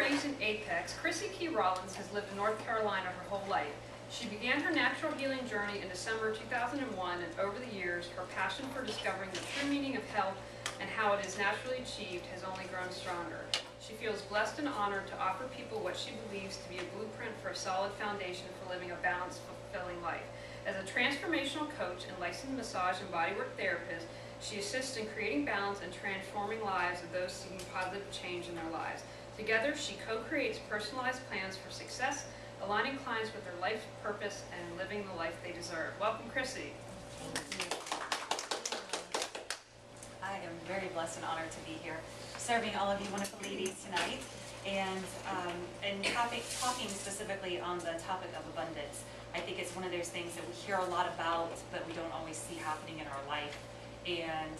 raised in Apex, Chrissy Key Rollins has lived in North Carolina her whole life. She began her natural healing journey in December 2001, and over the years, her passion for discovering the true meaning of health and how it is naturally achieved has only grown stronger. She feels blessed and honored to offer people what she believes to be a blueprint for a solid foundation for living a balanced, fulfilling life. As a transformational coach and licensed massage and bodywork therapist, she assists in creating balance and transforming lives of those seeking positive change in their lives. Together, she co-creates personalized plans for success, aligning clients with their life purpose and living the life they deserve. Welcome, Chrissy. Thank you. I am very blessed and honored to be here, serving all of you wonderful ladies tonight, and talking specifically on the topic of abundance. I think it's one of those things that we hear a lot about, but we don't always see happening in our life. And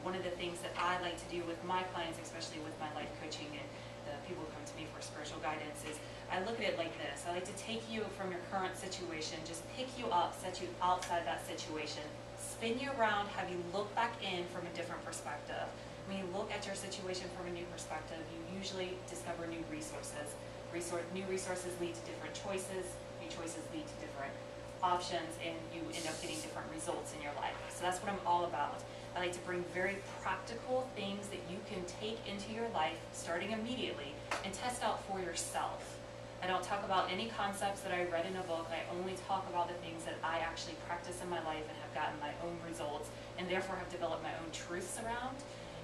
one of the things that I like to do with my clients, especially with my life coaching and the people who come to me for spiritual guidance, is I look at it like this. I like to take you from your current situation, just pick you up, set you outside that situation, spin you around, have you look back in from a different perspective. When you look at your situation from a new perspective, you usually discover new resources. New resources lead to different choices. New choices lead to different options, and you end up getting different results in your life. So that's what I'm all about. I like to bring very practical things that you can take into your life starting immediately and test out for yourself. I don't talk about any concepts that I read in a book. I only talk about the things that I actually practice in my life and have gotten my own results, and therefore have developed my own truths around.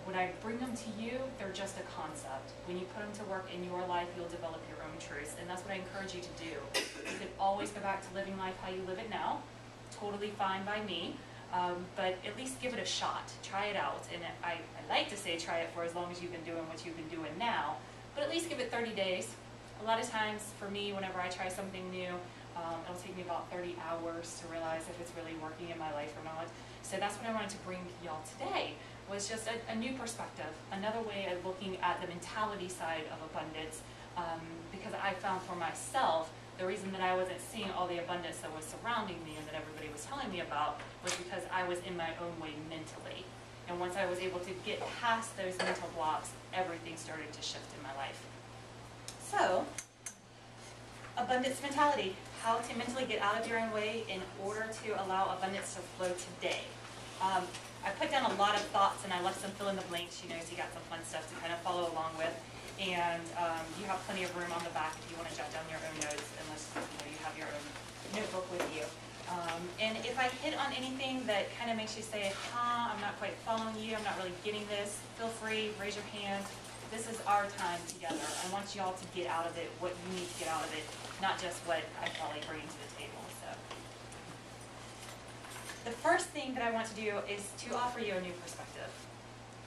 When I bring them to you, they're just a concept. When you put them to work in your life, you'll develop your own truths, and that's what I encourage you to do. You can always go back to living life how you live it now. Totally fine by me, but at least give it a shot. Try it out, and I like to say try it for as long as you've been doing what you've been doing now, but at least give it 30 days. A lot of times for me, whenever I try something new, it'll take me about 30 hours to realize if it's really working in my life or not. So that's what I wanted to bring to y'all today, was just a new perspective, another way of looking at the mentality side of abundance, because I found for myself, the reason that I wasn't seeing all the abundance that was surrounding me and that everybody was telling me about was because I was in my own way mentally. And once I was able to get past those mental blocks, everything started to shift in my life. So, abundance mentality, how to mentally get out of your own way in order to allow abundance to flow today. I put down a lot of thoughts and I left some fill in the blanks. You know, so you got some fun stuff to kind of follow along with. And you have plenty of room on the back if you want to jot down your own notes, unless you have your own notebook with you. And if I hit on anything that kind of makes you say, I'm not quite following you, I'm not really getting this, feel free, raise your hand. This is our time together. I want you all to get out of it what you need to get out of it, not just what I felt like bringing to the table. So, the first thing that I want to do is to offer you a new perspective.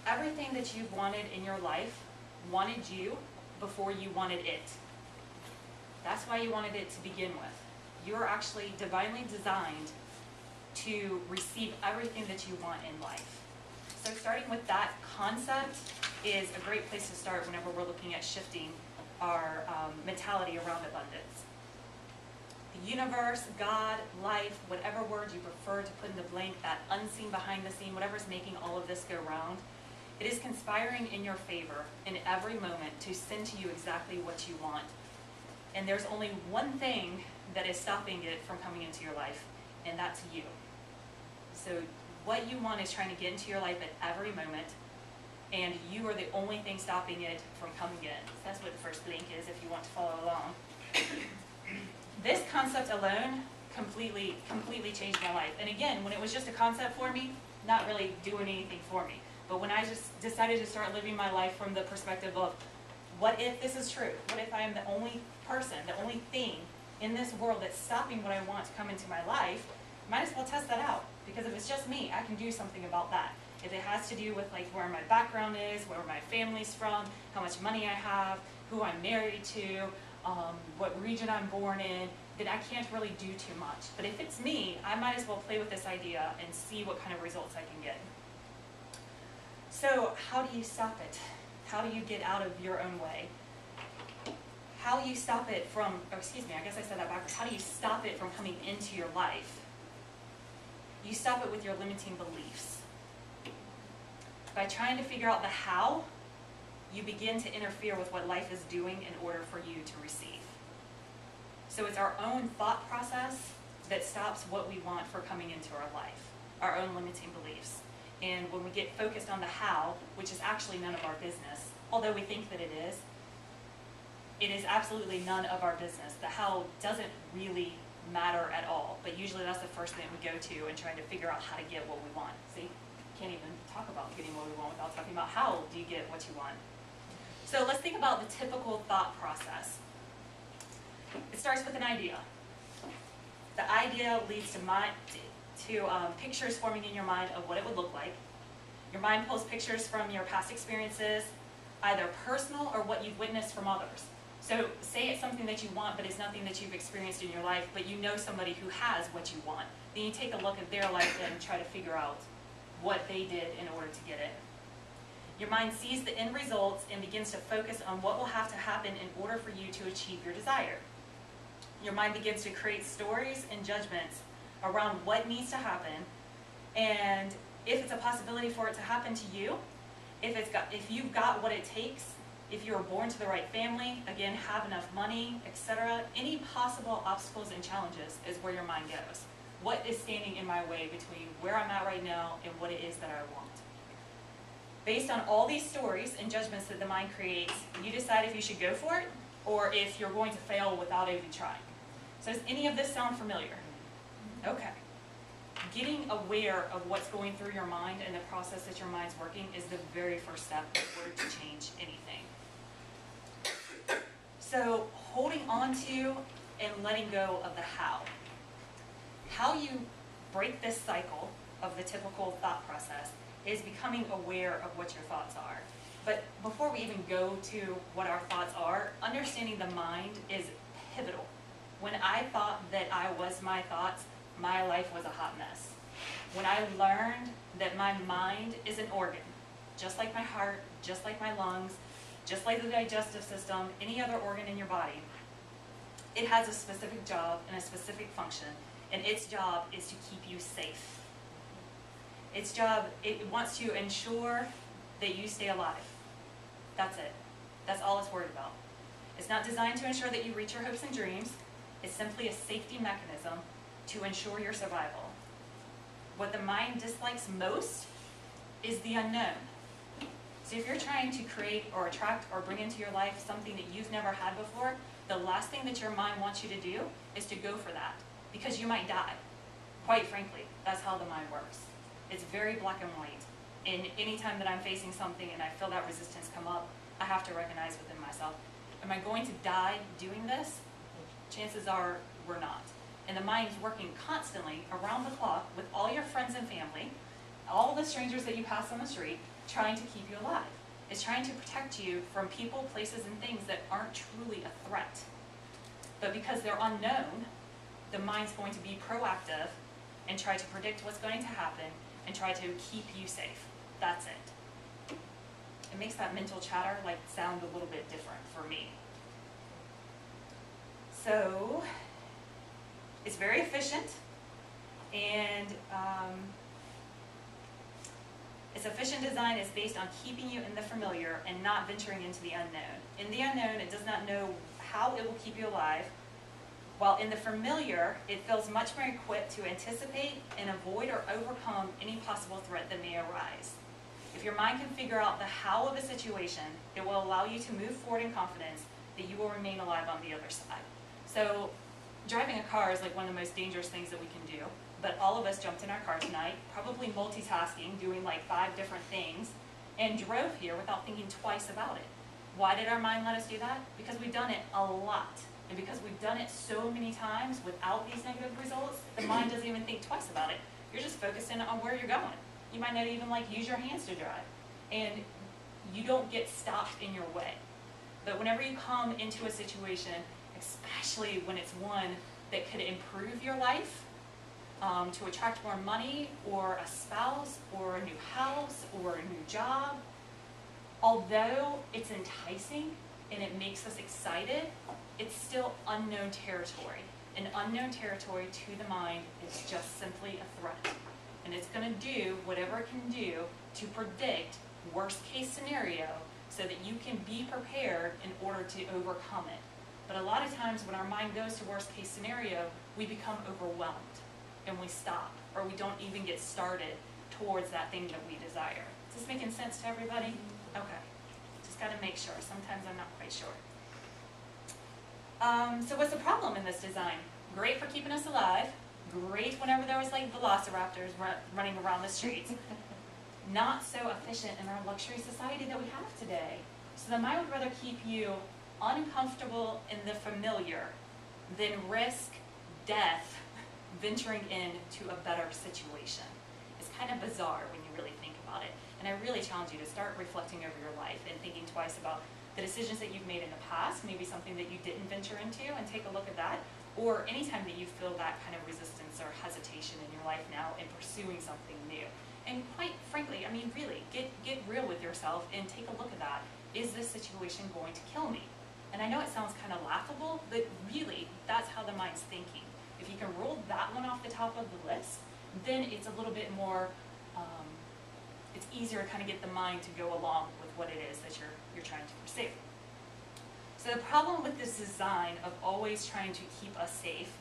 Everything that you've wanted in your life wanted you before you wanted it. That's why you wanted it to begin with. You're actually divinely designed to receive everything that you want in life. So starting with that concept is a great place to start whenever we're looking at shifting our mentality around abundance. The universe, God, life, whatever word you prefer to put in the blank, that unseen behind the scene, whatever's making all of this go round, it is conspiring in your favor in every moment to send to you exactly what you want. And there's only one thing that is stopping it from coming into your life, and that's you. So what you want is trying to get into your life at every moment, and you are the only thing stopping it from coming in. So that's what the first blank is if you want to follow along. This concept alone completely changed my life. And again, when it was just a concept for me, not really doing anything for me. But when I just decided to start living my life from the perspective of, what if this is true? What if I am the only person, the only thing in this world that's stopping what I want to come into my life? Might as well test that out. Because if it's just me, I can do something about that. If it has to do with like where my background is, where my family's from, how much money I have, who I'm married to, what region I'm born in, then I can't really do too much. But if it's me, I might as well play with this idea and see what kind of results I can get. So how do you stop it? How do you get out of your own way? How do you stop it from, I guess I said that backwards. How do you stop it from coming into your life? You stop it with your limiting beliefs. By trying to figure out the how, you begin to interfere with what life is doing in order for you to receive. So it's our own thought process that stops what we want for coming into our life, our own limiting beliefs. And when we get focused on the how, which is actually none of our business, although we think that it is absolutely none of our business. The how doesn't really matter at all, but usually that's the first thing we go to and trying to figure out how to get what we want. See, can't even talk about getting what we want without talking about how do you get what you want. So let's think about the typical thought process. It starts with an idea. The idea leads to pictures forming in your mind of what it would look like. Your mind pulls pictures from your past experiences, either personal or what you've witnessed from others. So say it's something that you want, but it's nothing that you've experienced in your life, but you know somebody who has what you want. Then you take a look at their life and try to figure out what they did in order to get it. Your mind sees the end results and begins to focus on what will have to happen in order for you to achieve your desire. Your mind begins to create stories and judgments around what needs to happen, and if it's a possibility for it to happen to you, if you've got what it takes, if you were born to the right family, again, have enough money, etc., any possible obstacles and challenges is where your mind goes. What is standing in my way between where I'm at right now and what it is that I want? Based on all these stories and judgments that the mind creates, you decide if you should go for it or if you're going to fail without even trying. So does any of this sound familiar? Okay. Getting aware of what's going through your mind and the process that your mind's working is the very first step in order to change anything. So holding on to and letting go of the how. How you break this cycle of the typical thought process is becoming aware of what your thoughts are. But before we even go to what our thoughts are, understanding the mind is pivotal. When I thought that I was my thoughts, my life was a hot mess. When I learned that my mind is an organ, just like my heart, just like my lungs, just like the digestive system, any other organ in your body, it has a specific job and a specific function, and its job is to keep you safe. Its job, it wants to ensure that you stay alive. That's it. That's all it's worried about. It's not designed to ensure that you reach your hopes and dreams. It's simply a safety mechanism to ensure your survival. What the mind dislikes most is the unknown. So if you're trying to create or attract or bring into your life something that you've never had before, the last thing that your mind wants you to do is to go for that, because you might die. Quite frankly, that's how the mind works. It's very black and white. And anytime that I'm facing something and I feel that resistance come up, I have to recognize within myself, am I going to die doing this? Chances are we're not. And the mind's working constantly around the clock with all your friends and family, all the strangers that you pass on the street, trying to keep you alive. It's trying to protect you from people, places, and things that aren't truly a threat. But because they're unknown, the mind's going to be proactive and try to predict what's going to happen and try to keep you safe. That's it. It makes that mental chatter sound a little bit different for me. So it's very efficient, and its efficient design is based on keeping you in the familiar and not venturing into the unknown. In the unknown, it does not know how it will keep you alive, while in the familiar, it feels much more equipped to anticipate and avoid or overcome any possible threat that may arise. If your mind can figure out the how of a situation, it will allow you to move forward in confidence that you will remain alive on the other side. So driving a car is one of the most dangerous things that we can do, but all of us jumped in our car tonight, probably multitasking, doing 5 different things, and drove here without thinking twice about it. Why did our mind let us do that? Because we've done it a lot. And because we've done it so many times without these negative results, the mind doesn't even think twice about it. You're just focusing on where you're going. You might not even use your hands to drive. And you don't get stopped in your way. But whenever you come into a situation, especially when it's one that could improve your life, to attract more money or a spouse or a new house or a new job, although it's enticing and it makes us excited, it's still unknown territory. And unknown territory to the mind is just simply a threat. And it's going to do whatever it can do to predict worst case scenario so that you can be prepared in order to overcome it. But a lot of times when our mind goes to worst case scenario, we become overwhelmed and we stop, or we don't even get started towards that thing that we desire. Is this making sense to everybody? Okay. Just got to make sure. Sometimes I'm not quite sure. So what's the problem in this design? Great for keeping us alive. Great whenever there was like velociraptors running around the streets. Not so efficient in our luxury society that we have today. So the mind would rather keep you uncomfortable in the familiar than risk death venturing into a better situation. It's kind of bizarre when you really think about it. And I really challenge you to start reflecting over your life and thinking twice about the decisions that you've made in the past, maybe something that you didn't venture into, and take a look at that. Or anytime that you feel that kind of resistance or hesitation in your life now in pursuing something new. And quite frankly, I mean, really, get real with yourself and take a look at that. Is this situation going to kill me? And I know it sounds kind of laughable, but really, that's how the mind's thinking. If you can roll that one off the top of the list, then it's a little bit more, it's easier to kind of get the mind to go along with what it is that you're trying to pursue. So the problem with this design of always trying to keep us safe,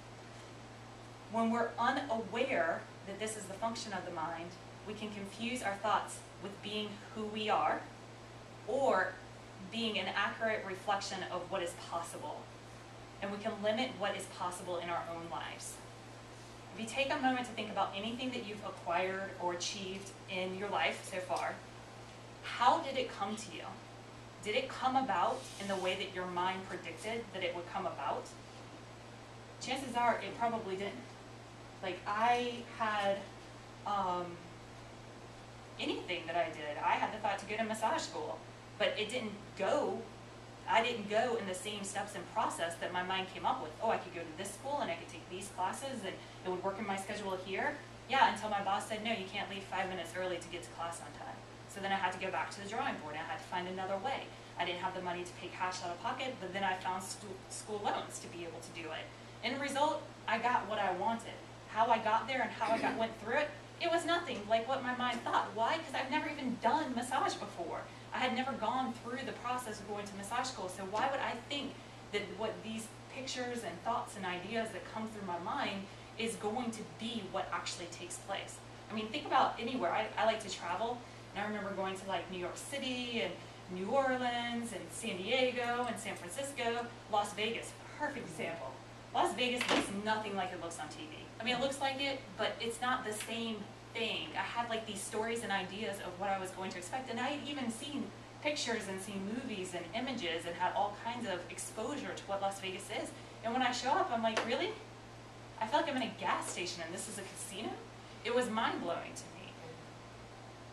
when we're unaware that this is the function of the mind, we can confuse our thoughts with being who we are or being an accurate reflection of what is possible. And we can limit what is possible in our own lives. If you take a moment to think about anything that you've acquired or achieved in your life so far, how did it come to you? Did it come about in the way that your mind predicted that it would come about? Chances are it probably didn't. Like I had anything that I did, I had the thought to go to massage school, but it didn't go. I didn't go in the same steps and process that my mind came up with. Oh, I could go to this school and I could take these classes and it would work in my schedule here. Yeah, until my boss said, no, you can't leave 5 minutes early to get to class on time. So then I had to go back to the drawing board. I had to find another way. I didn't have the money to pay cash out of pocket, but then I found school loans to be able to do it. In the result, I got what I wanted. How I got there and how I went through it, it was nothing like what my mind thought. Why? Because I've never even done massage before. I had never gone through the process of going to massage school, so why would I think that what these pictures and thoughts and ideas that come through my mind is going to be what actually takes place? I mean, think about anywhere. I like to travel, and I remember going to like New York City and New Orleans and San Diego and San Francisco, Las Vegas, perfect example. Las Vegas looks nothing like it looks on TV. I mean, it looks like it, but it's not the same thing. I had like these stories and ideas of what I was going to expect, and I had even seen pictures and seen movies and images and had all kinds of exposure to what Las Vegas is. And when I show up, I'm like, really? I feel like I'm in a gas station and this is a casino? It was mind-blowing to me.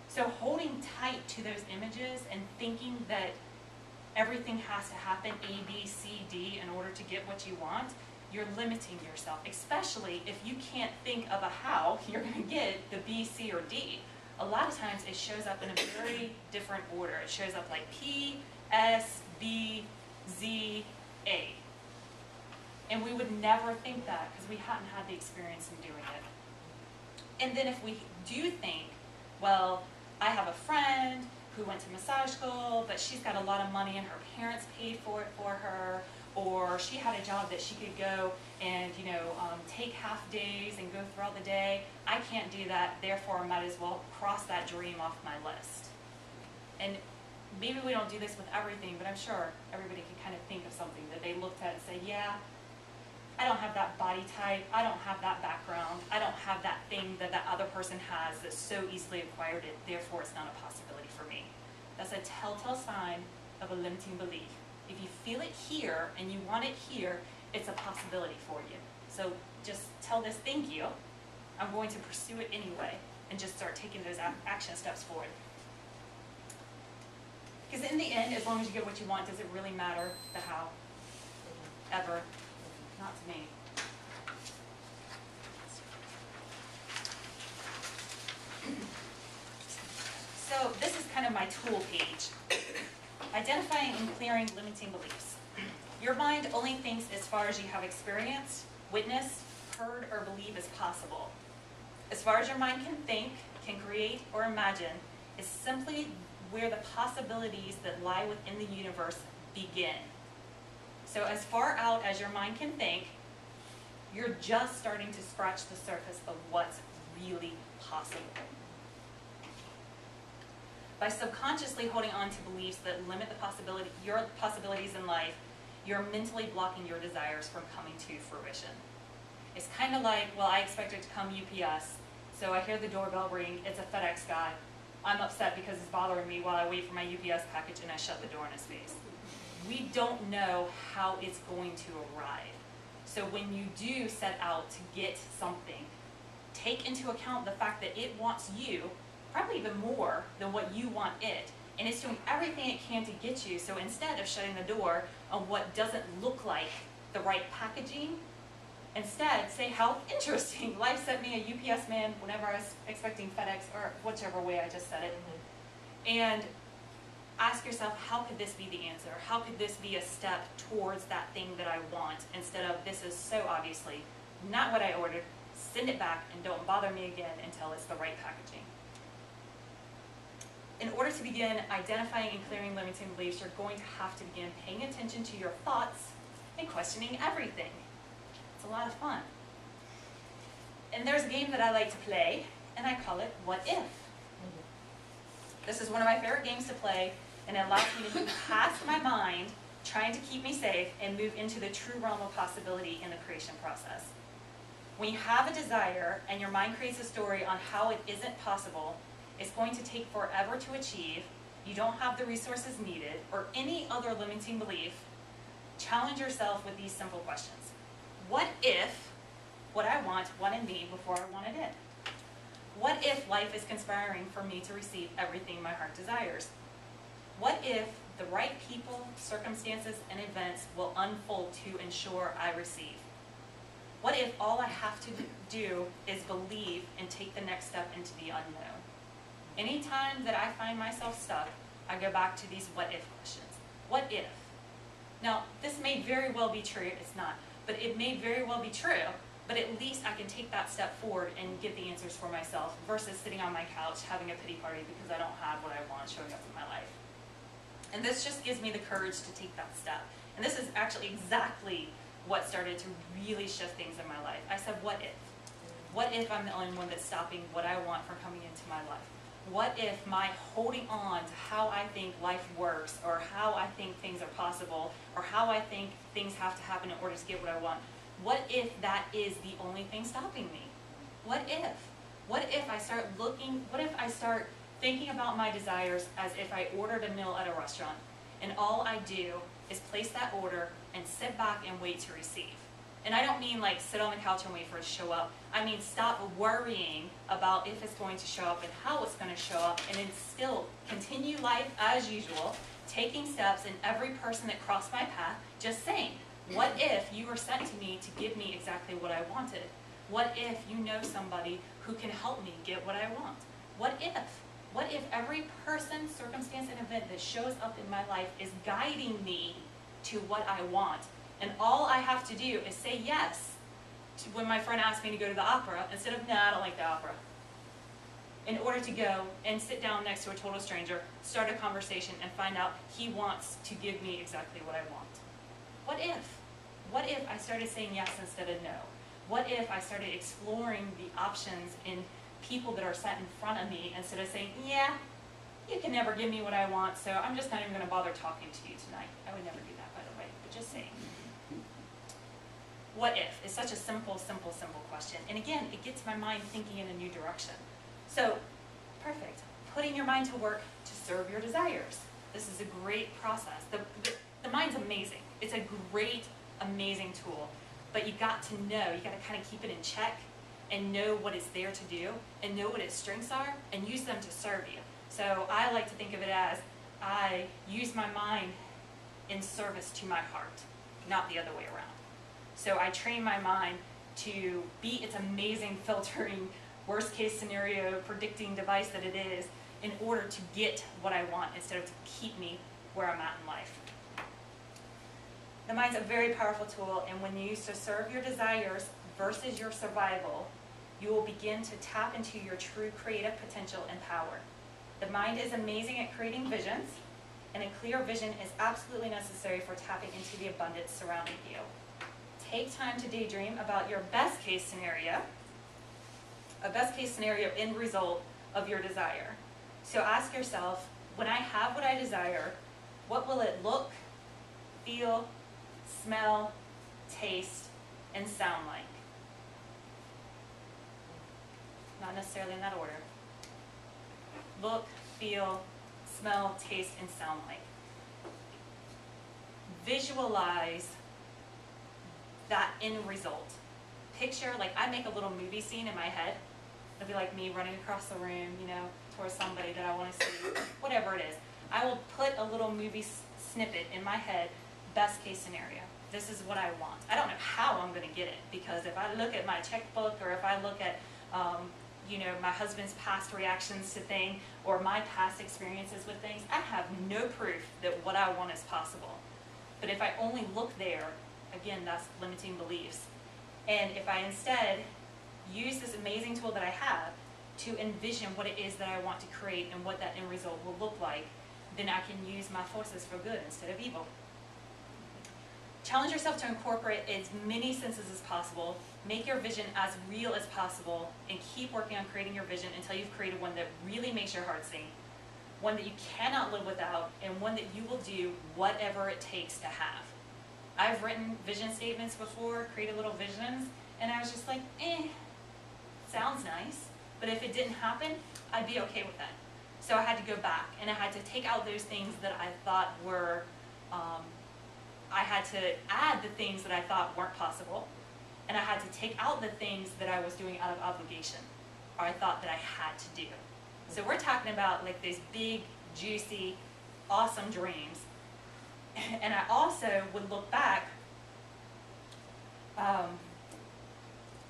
So holding tight to those images and thinking that everything has to happen A, B, C, D in order to get what you want, you're limiting yourself, especially if you can't think of a how you're going to get the B, C, or D. A lot of times it shows up in a very different order. It shows up like P, S, B, Z, A. And we would never think that because we hadn't had the experience in doing it. And then if we do think, well, I have a friend who went to massage school, but she's got a lot of money and her parents paid for it for her, or she had a job that she could go and, take half days and go throughout the day. I can't do that, therefore I might as well cross that dream off my list. And maybe we don't do this with everything, but I'm sure everybody can kind of think of something that they looked at and say, yeah, I don't have that body type, I don't have that background, I don't have that thing that that other person has that so easily acquired it, therefore it's not a possibility for me. That's a telltale sign of a limiting belief. If you feel it here and you want it here, it's a possibility for you. So just tell this, thank you, I'm going to pursue it anyway, and just start taking those action steps forward. Because in the end, as long as you get what you want, does it really matter the how? Ever. Not to me. So this is kind of my tool page. Identifying and clearing limiting beliefs. Your mind only thinks as far as you have experienced, witnessed, heard, or believe is possible. As far as your mind can think, can create, or imagine, is simply where the possibilities that lie within the universe begin. So as far out as your mind can think, you're just starting to scratch the surface of what's really possible. By subconsciously holding on to beliefs that limit your possibilities in life, you're mentally blocking your desires from coming to fruition. It's kind of like, well, I expect it to come UPS, so I hear the doorbell ring, it's a FedEx guy. I'm upset because it's bothering me while I wait for my UPS package and I shut the door in his face. We don't know how it's going to arrive. So when you do set out to get something, take into account the fact that it wants you, probably even more than what you want it, and it's doing everything it can to get you. So instead of shutting the door on what doesn't look like the right packaging, instead say, how interesting, life sent me a UPS man whenever I was expecting FedEx, or whichever way I just said it. And ask yourself, how could this be the answer? How could this be a step towards that thing that I want, instead of, this is so obviously not what I ordered, send it back and don't bother me again until it's the right packaging. In order to begin identifying and clearing limiting beliefs, you're going to have to begin paying attention to your thoughts and questioning everything. It's a lot of fun. And there's a game that I like to play, and I call it What If? This is one of my favorite games to play, and it allows me to move past my mind, trying to keep me safe, and move into the true realm of possibility in the creation process. When you have a desire, and your mind creates a story on how it isn't possible, it's going to take forever to achieve, you don't have the resources needed, or any other limiting belief, challenge yourself with these simple questions. What if what I want wanted me before I wanted it? What if life is conspiring for me to receive everything my heart desires? What if the right people, circumstances, and events will unfold to ensure I receive? What if all I have to do is believe and take the next step into the unknown? Anytime that I find myself stuck, I go back to these what if questions. What if? Now, this may very well be true, it's not, but it may very well be true, but at least I can take that step forward and get the answers for myself versus sitting on my couch having a pity party because I don't have what I want showing up in my life. And this just gives me the courage to take that step. And this is actually exactly what started to really shift things in my life. I said, what if? What if I'm the only one that's stopping what I want from coming into my life? What if my holding on to how I think life works, or how I think things are possible, or how I think things have to happen in order to get what I want, what if that is the only thing stopping me? What if? What if I start thinking about my desires as if I ordered a meal at a restaurant, and all I do is place that order and sit back and wait to receive? And I don't mean like sit on the couch and wait for it to show up. I mean stop worrying about if it's going to show up and how it's going to show up, and then still continue life as usual, taking steps in every person that crossed my path, just saying, what if you were sent to me to give me exactly what I wanted? What if you know somebody who can help me get what I want? What if? What if every person, circumstance, and event that shows up in my life is guiding me to what I want? And all I have to do is say yes to when my friend asks me to go to the opera, instead of, no, I don't like the opera. In order to go and sit down next to a total stranger, start a conversation, and find out he wants to give me exactly what I want. What if? What if I started saying yes instead of no? What if I started exploring the options in people that are set in front of me, instead of saying, yeah, you can never give me what I want, so I'm just not even going to bother talking to you tonight. I would never do that, by the way, but just saying. What if? It's such a simple, simple, simple question. And again, it gets my mind thinking in a new direction. So, perfect. Putting your mind to work to serve your desires. This is a great process. The mind's amazing. It's a great, amazing tool. But you got to know, you got to kind of keep it in check and know what it's there to do, and know what its strengths are, and use them to serve you. So I like to think of it as, I use my mind in service to my heart, not the other way around. So I train my mind to be its amazing filtering, worst case scenario predicting device that it is, in order to get what I want instead of to keep me where I'm at in life. The mind's a very powerful tool, and when used to serve your desires versus your survival, you will begin to tap into your true creative potential and power. The mind is amazing at creating visions, and a clear vision is absolutely necessary for tapping into the abundance surrounding you. Take time to daydream about your best case scenario, a best case scenario end result of your desire. So ask yourself, when I have what I desire, what will it look, feel, smell, taste, and sound like? Not necessarily in that order. Look, feel, smell, taste, and sound like. Visualize that end result. Picture, like I make a little movie scene in my head. It'll be like me running across the room, you know, towards somebody that I want to see, whatever it is. I will put a little movie snippet in my head, best case scenario. This is what I want. I don't know how I'm going to get it, because if I look at my checkbook, or if I look at you know, my husband's past reactions to things, or my past experiences with things, I have no proof that what I want is possible. But if I only look there, again, that's limiting beliefs. And if I instead use this amazing tool that I have to envision what it is that I want to create and what that end result will look like, then I can use my forces for good instead of evil. Challenge yourself to incorporate as many senses as possible. Make your vision as real as possible, and keep working on creating your vision until you've created one that really makes your heart sing, one that you cannot live without, and one that you will do whatever it takes to have. I've written vision statements before, created little visions, and I was just like, sounds nice, but if it didn't happen, I'd be okay with that. So I had to go back, and I had to take out those things that I thought were, I had to add the things that I thought weren't possible, and I had to take out the things that I was doing out of obligation, or I thought that I had to do. So we're talking about like these big, juicy, awesome dreams. And I also would look back,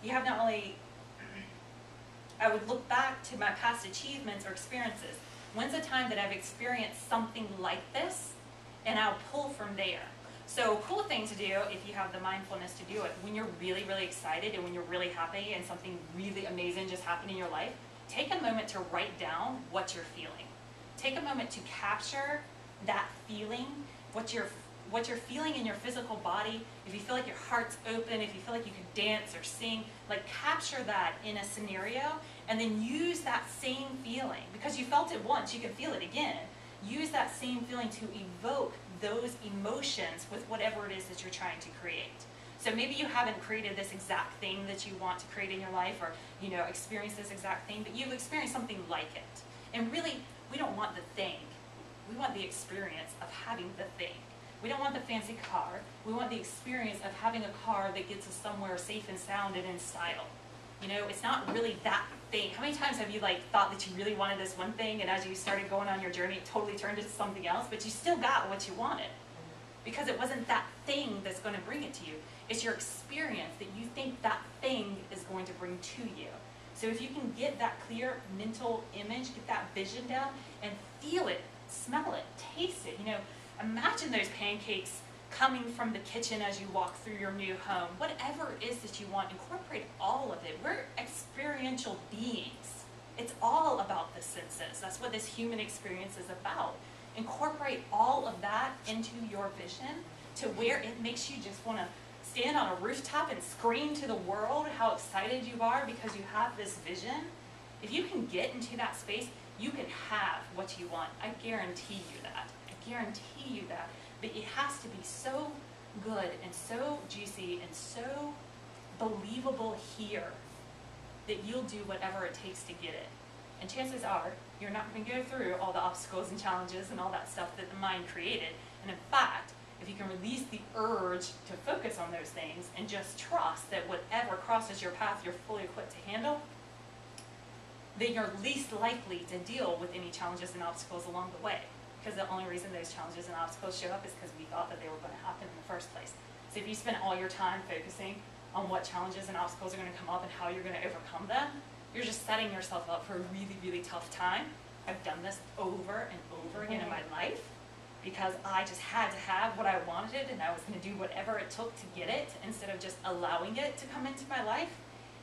you have not only, I would look back to my past achievements or experiences. When's the time that I've experienced something like this? And I'll pull from there. So a cool thing to do, if you have the mindfulness to do it, when you're really, really excited and when you're really happy and something really amazing just happened in your life, take a moment to write down what you're feeling. Take a moment to capture that feeling, what you're feeling in your physical body. If you feel like your heart's open, if you feel like you can dance or sing, like capture that in a scenario, and then use that same feeling. Because you felt it once, you can feel it again. Use that same feeling to evoke those emotions with whatever it is that you're trying to create. So maybe you haven't created this exact thing that you want to create in your life, or you know, experience this exact thing, but you've experienced something like it. And really, we don't want the thing. We want the experience of having the thing. We don't want the fancy car. We want the experience of having a car that gets us somewhere safe and sound and in style. You know, it's not really that thing. How many times have you like thought that you really wanted this one thing, and as you started going on your journey, it totally turned into something else, but you still got what you wanted? Because it wasn't that thing that's going to bring it to you. It's your experience that you think that thing is going to bring to you. So if you can get that clear mental image, get that vision down, and feel it, smell it, taste it. You know, imagine those pancakes coming from the kitchen as you walk through your new home. Whatever it is that you want, incorporate all of it. We're experiential beings. It's all about the senses. That's what this human experience is about. Incorporate all of that into your vision to where it makes you just want to stand on a rooftop and scream to the world how excited you are because you have this vision. If you can get into that space, you can have what you want. I guarantee you that. I guarantee you that. But it has to be so good and so juicy and so believable here that you'll do whatever it takes to get it. And chances are, you're not going to go through all the obstacles and challenges and all that stuff that the mind created. And in fact, if you can release the urge to focus on those things and just trust that whatever crosses your path, you're fully equipped to handle, then you're least likely to deal with any challenges and obstacles along the way. Because the only reason those challenges and obstacles show up is because we thought that they were going to happen in the first place. So if you spend all your time focusing on what challenges and obstacles are going to come up and how you're going to overcome them, you're just setting yourself up for a really, really tough time. I've done this over and over again in my life because I just had to have what I wanted, and I was going to do whatever it took to get it instead of just allowing it to come into my life.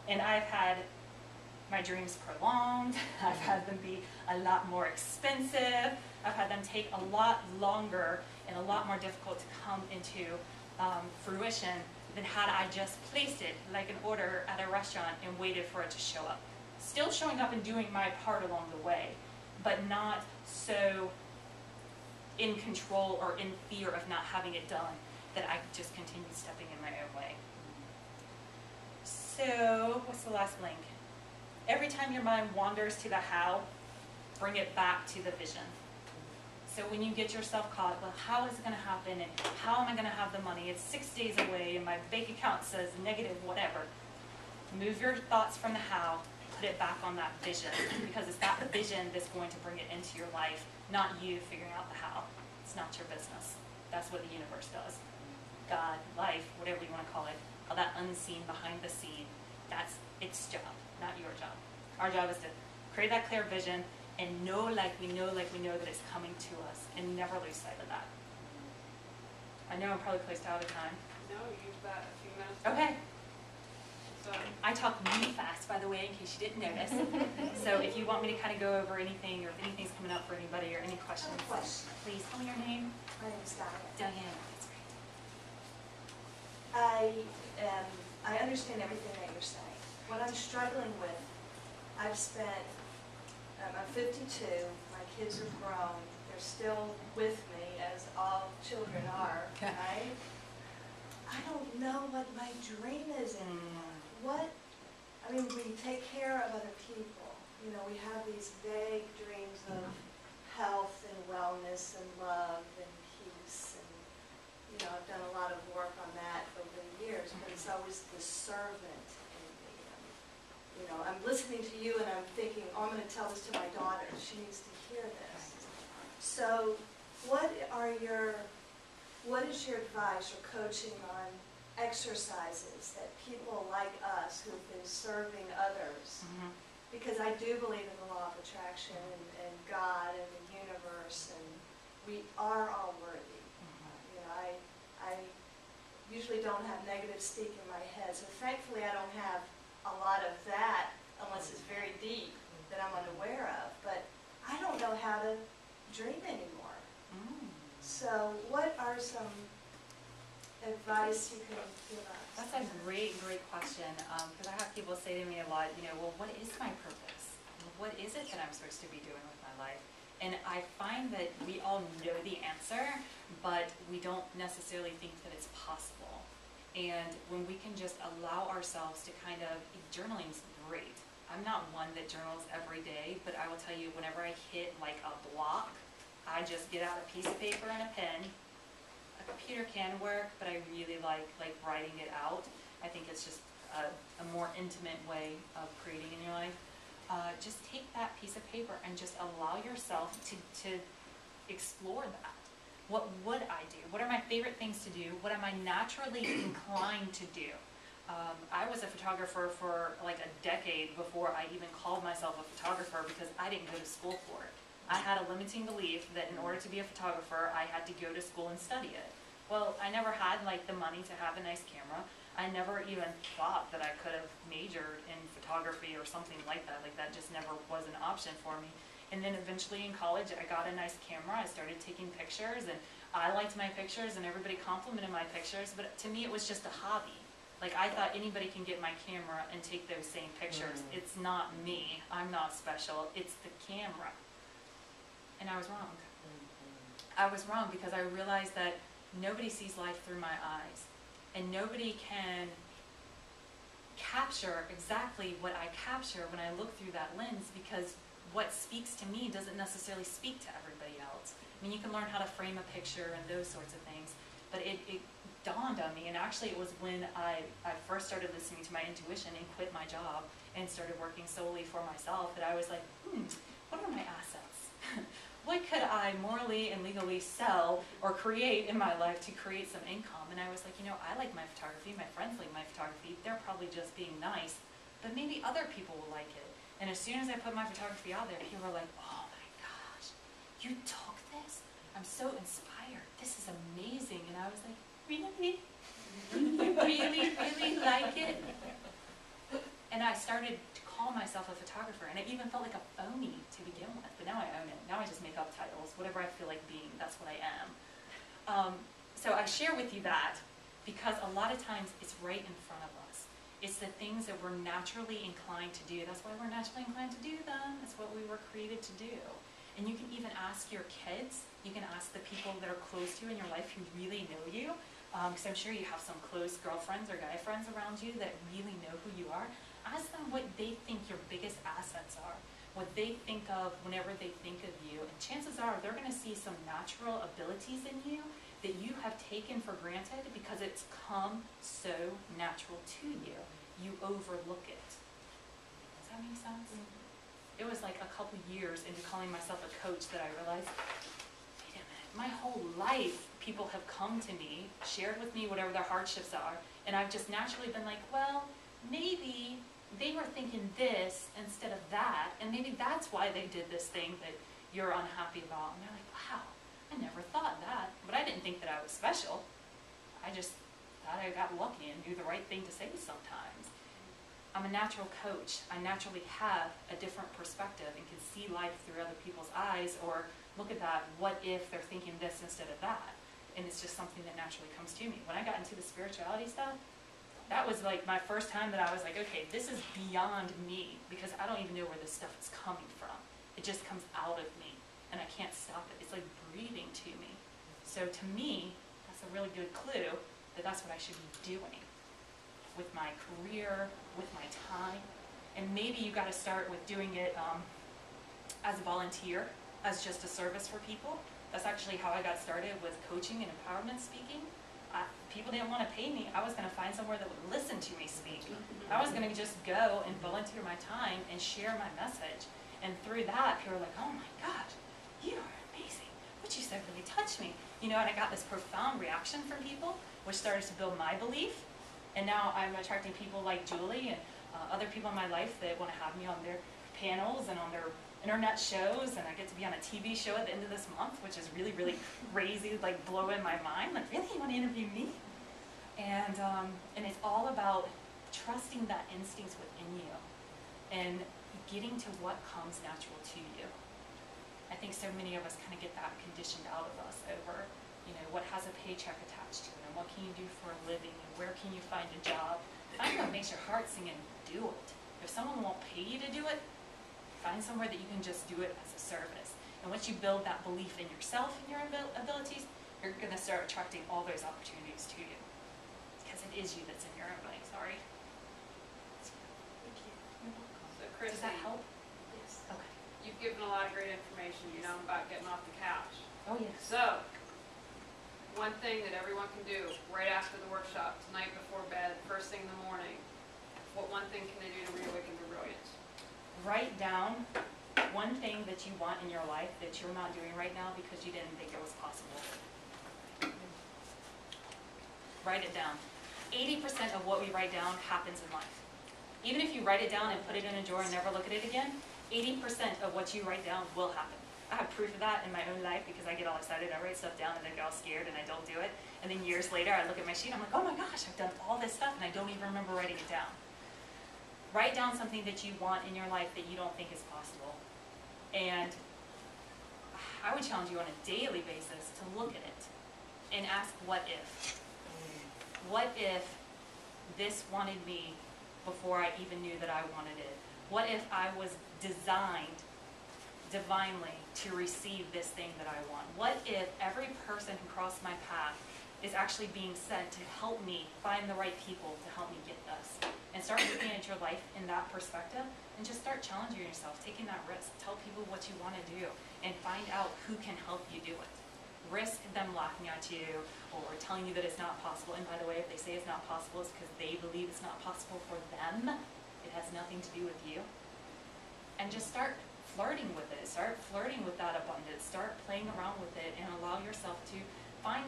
And I've had my dreams prolonged. I've had them be a lot more expensive. I've had them take a lot longer and a lot more difficult to come into fruition than had I just placed it like an order at a restaurant and waited for it to show up. Still showing up and doing my part along the way, but not so in control or in fear of not having it done that I just continued stepping in my own way. So, what's the last link? Every time your mind wanders to the how, bring it back to the vision. So when you get yourself caught, well, how is it going to happen, and how am I going to have the money? It's 6 days away, and my bank account says negative whatever. Move your thoughts from the how, put it back on that vision, because it's that vision that's going to bring it into your life, not you figuring out the how. It's not your business. That's what the universe does. God, life, whatever you want to call it, all that unseen behind the scene, that's its job, not your job. Our job is to create that clear vision and know like we know that it's coming to us, and never lose sight of that. I know I'm probably close to out of time. No, you've got a few minutes. Okay. So, I talk really fast, by the way, in case you didn't notice. So if you want me to kind of go over anything, or if anything's coming up for anybody, or any questions, please tell me your name. My name is Diane. Diane. That's great. I understand everything that you're saying. What I'm struggling with, I'm 52, my kids are grown, they're still with me, as all children are, right? I don't know what my dream is anymore. We take care of other people. You know, we have these vague dreams of health and wellness and love and peace, and, you know, I've done a lot of work on that over the years, but it's always the servant in me. You know, I'm listening to you and I'm thinking, oh, I'm going to tell this to my daughter. She needs to hear this. So what is your advice or coaching on exercises that people like us who've been serving others, because I do believe in the law of attraction and God and the universe, and we are all worthy. You know, I usually don't have negative speak in my head, so thankfully I don't have a lot of that unless it's very deep that I'm unaware of, but I don't know how to dream anymore. So what are some advice you can give us? That's a great question, because I have people say to me a lot, you know, well, what is my purpose? What is it that I'm supposed to be doing with my life? And I find that we all know the answer, but we don't necessarily think that it's possible. And when we can just allow ourselves to kind of, journaling's great. I'm not one that journals every day, but I will tell you, whenever I hit like a block, I just get out a piece of paper and a pen. A computer can work, but I really like writing it out. I think it's just a more intimate way of creating in your life. Just take that piece of paper and just allow yourself to explore that. What would I do? What are my favorite things to do? What am I naturally inclined to do? I was a photographer for like a decade before I even called myself a photographer, because I didn't go to school for it. I had a limiting belief that in order to be a photographer, I had to go to school and study it. Well, I never had like the money to have a nice camera. I never even thought that I could have majored in photography or something like that. Like that just never was an option for me. And then eventually in college, I got a nice camera. I started taking pictures, and I liked my pictures, and everybody complimented my pictures. But to me, it was just a hobby. Like I thought anybody can get my camera and take those same pictures. It's not me. I'm not special. It's the camera. And I was wrong. I was wrong, because I realized that nobody sees life through my eyes, and nobody can capture exactly what I capture when I look through that lens, because what speaks to me doesn't necessarily speak to everybody else. I mean, you can learn how to frame a picture and those sorts of things, but it dawned on me, and actually it was when I first started listening to my intuition and quit my job and started working solely for myself, that I was like, what are my assets? What could I morally and legally sell or create in my life to create some income? And I was like, you know, I like my photography, my friends like my photography, they're probably just being nice, but maybe other people will like it. And as soon as I put my photography out there, people were like, oh my gosh, you took this? I'm so inspired. This is amazing. And I was like, really? You really like it? And I started call myself a photographer, and I even felt like a phony to begin with, but now I own it. Now I just make up titles, whatever I feel like being, that's what I am. So I share with you that because a lot of times it's right in front of us. It's the things that we're naturally inclined to do. That's why we're naturally inclined to do them. It's what we were created to do. And you can even ask your kids. You can ask the people that are close to you in your life who really know you. Because I'm sure you have some close girlfriends or guy friends around you that really know who you are. Ask them what they think your biggest assets are, what they think of whenever they think of you. And chances are they're going to see some natural abilities in you that you have taken for granted because it's come so natural to you. You overlook it. Does that make sense? Mm-hmm. It was like a couple years into calling myself a coach that I realized, wait a minute, my whole life people have come to me, shared with me whatever their hardships are, and I've just naturally been like, well, maybe they were thinking this instead of that, and maybe that's why they did this thing that you're unhappy about. And they're like, wow, I never thought that. But I didn't think that I was special. I just thought I got lucky and knew the right thing to say sometimes. I'm a natural coach. I naturally have a different perspective and can see life through other people's eyes, or look at that, what if they're thinking this instead of that? And it's just something that naturally comes to me. When I got into the spirituality stuff, that was like my first time that I was like, okay, this is beyond me, because I don't even know where this stuff is coming from. It just comes out of me, and I can't stop it. It's like breathing to me. So to me, that's a really good clue that that's what I should be doing with my career, with my time. And maybe you got to start with doing it as a volunteer, as just a service for people. That's actually how I got started with coaching and empowerment speaking. People didn't want to pay me. I was going to find somewhere that would listen to me speak. I was going to just go and volunteer my time and share my message. And through that, people were like, oh my gosh, you are amazing. What you said really touched me. You know, and I got this profound reaction from people, which started to build my belief. And now I'm attracting people like Julie and other people in my life that want to have me on their panels and on their internet shows, and I get to be on a TV show at the end of this month, which is really, really crazy, like blowing my mind. Like, really, you want to interview me? And it's all about trusting that instincts within you and getting to what comes natural to you. I think so many of us kind of get that conditioned out of us over, you know, what has a paycheck attached to it, and what can you do for a living, and where can you find a job. Find what makes your heart sing and do it. If someone won't pay you to do it, find somewhere that you can just do it as a service. And once you build that belief in yourself and your abilities, you're going to start attracting all those opportunities to you. Because it is you that's in your own way. Sorry. Thank you. So Chrissy, Does that help? Yes. Okay. you've given a lot of great information, you know, about getting off the couch. Oh, yes. So, one thing that everyone can do right after the workshop, tonight before bed, first thing in the morning, what one thing can they do to reawaken their brilliance? Write down one thing that you want in your life that you're not doing right now because you didn't think it was possible. Write it down. 80% of what we write down happens in life. Even if you write it down and put it in a drawer and never look at it again, 80% of what you write down will happen. I have proof of that in my own life because I get all excited, I write stuff down and I get all scared and I don't do it. And then years later I look at my sheet, I'm like, oh my gosh, I've done all this stuff and I don't even remember writing it down. Write down something that you want in your life that you don't think is possible. And I would challenge you on a daily basis to look at it and ask, what if? What if this wanted me before I even knew that I wanted it? What if I was designed divinely to receive this thing that I want? What if every person who crossed my path is actually being sent to help me find the right people to help me get this? And start looking at your life in that perspective and just start challenging yourself, taking that risk. Tell people what you want to do and find out who can help you do it. Risk them laughing at you or telling you that it's not possible. And by the way, if they say it's not possible, it's because they believe it's not possible for them. It has nothing to do with you. And just start flirting with it. Start flirting with that abundance. Start playing around with it and allow yourself to find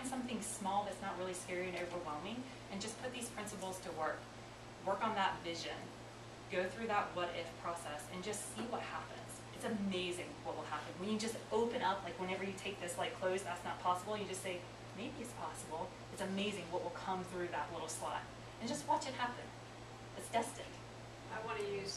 something small that's not really scary and overwhelming, and just put these principles to work. Work on that vision. Go through that what if process and just see what happens. It's amazing what will happen. When you just open up, like whenever you take this like close, that's not possible, you just say, maybe it's possible. It's amazing what will come through that little slot. And just watch it happen. It's destined. I want to use